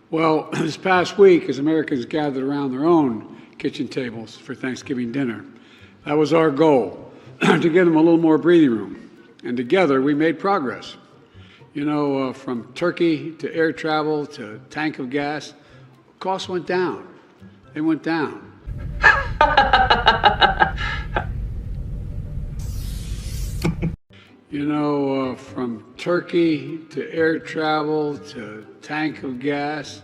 Well, this past week, as Americans gathered around their own kitchen tables for Thanksgiving dinner, that was our goal, to give them a little more breathing room. And together, we made progress. You know, from turkey to air travel to tank of gas, costs went down. They went down. You know, from turkey to air travel to tank of gas,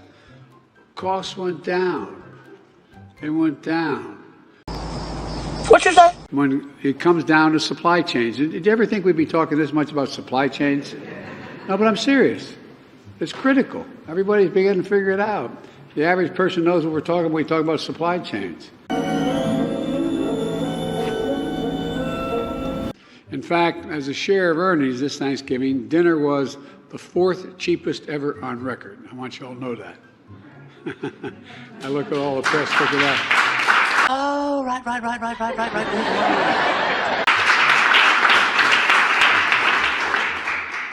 costs went down. They went down. What you say? When it comes down to supply chains, did you ever think we'd be talking this much about supply chains? No, but I'm serious. It's critical. Everybody's beginning to figure it out. The average person knows what we're talking about. We talk about supply chains. In fact, as a share of earnings this Thanksgiving, dinner was the 4th cheapest ever on record. I want you all to know that. I look at all the press, look at that. Oh, right.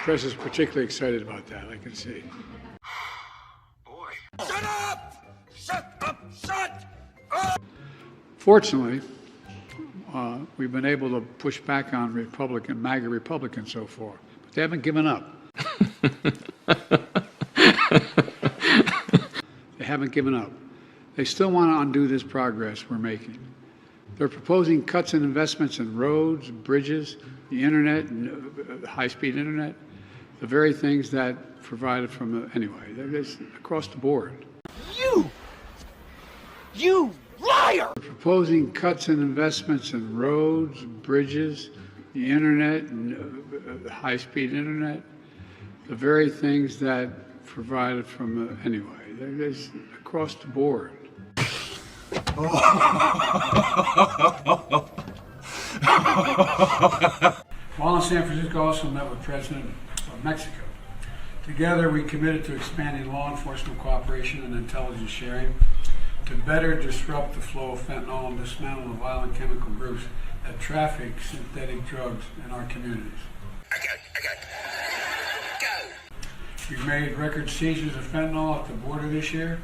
Press is particularly excited about that, I can see. Boy. Shut up! Shut up! Shut up! Fortunately, we've been able to push back on MAGA Republicans so far, but they haven't given up. They haven't given up. They still want to undo this progress we're making. They're proposing cuts in investments in roads, bridges, the internet, and high-speed internet, the very things that provided from anyway. They're across the board. You liar! They're proposing cuts in investments in roads, bridges, the internet, and high-speed internet, the very things that provided from anyway. They're across the board. While in San Francisco, I also met with President of Mexico. Together, we committed to expanding law enforcement cooperation and intelligence sharing to better disrupt the flow of fentanyl and dismantle the violent chemical groups that traffic synthetic drugs in our communities. Okay. Go! We've made record seizures of fentanyl at the border this year,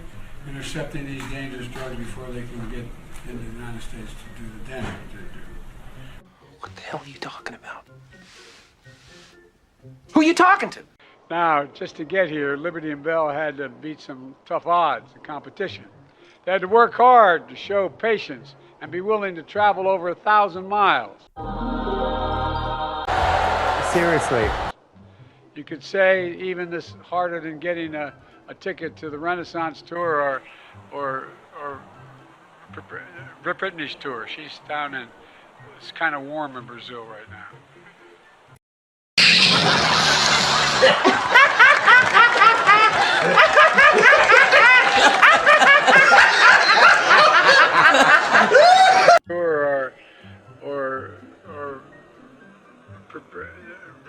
intercepting these dangerous drugs before they can get into the United States to do the damage they do. What the hell are you talking about? Who are you talking to? Now, just to get here, Liberty and Bell had to beat some tough odds in competition. They had to work hard to show patience and be willing to travel over 1,000 miles. Seriously. You could say even this harder than getting a ticket to the Renaissance tour or Britney's tour. She's down in, it's kind of warm in Brazil right now.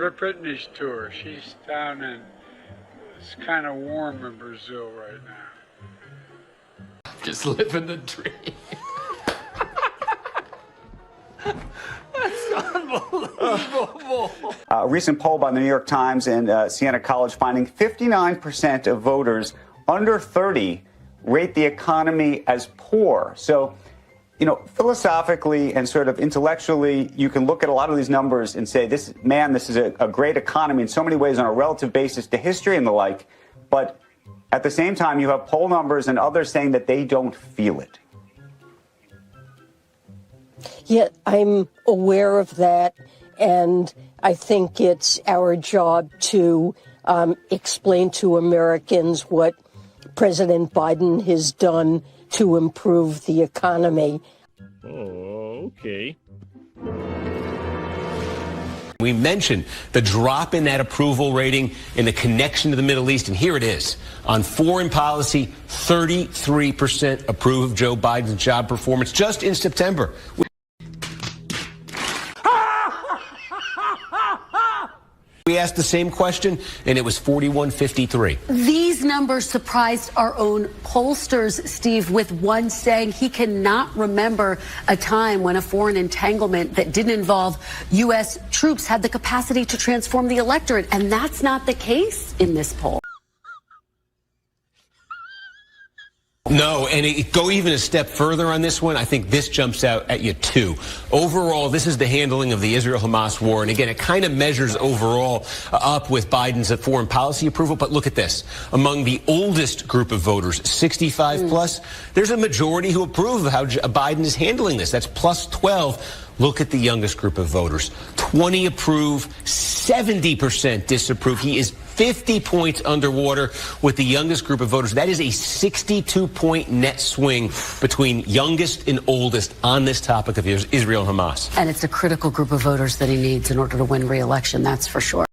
or Britney's tour. She's down in, it's kind of warm in Brazil right now. Just living the dream. That's unbelievable. A recent poll by the New York Times and Siena College finding 59% of voters under 30 rate the economy as poor. So, you know, philosophically and sort of intellectually, you can look at a lot of these numbers and say, this is a great economy in so many ways on a relative basis to history and the like. But at the same time, you have poll numbers and others saying that they don't feel it. Yeah, I'm aware of that, and I think it's our job to explain to Americans what President Biden has done to improve the economy. Oh, okay. We mentioned the drop in that approval rating and the connection to the Middle East, and here it is. On foreign policy, 33% approve of Joe Biden's job performance just in September. We asked the same question, and it was 41-53. These numbers surprised our own pollsters, Steve, with one saying he cannot remember a time when a foreign entanglement that didn't involve U.S. troops had the capacity to transform the electorate, and that's not the case in this poll. No, and go even a step further on this one. I think this jumps out at you too. Overall, this is the handling of the Israel-Hamas war. And again, it kind of measures overall up with Biden's foreign policy approval. But look at this. Among the oldest group of voters, 65 plus, there's a majority who approve of how Biden is handling this. That's plus 12. Look at the youngest group of voters. 20 approve, 70% disapprove. He is 50 points underwater with the youngest group of voters. That is a 62-point net swing between youngest and oldest on this topic of Israel and Hamas. And it's a critical group of voters that he needs in order to win re-election, that's for sure.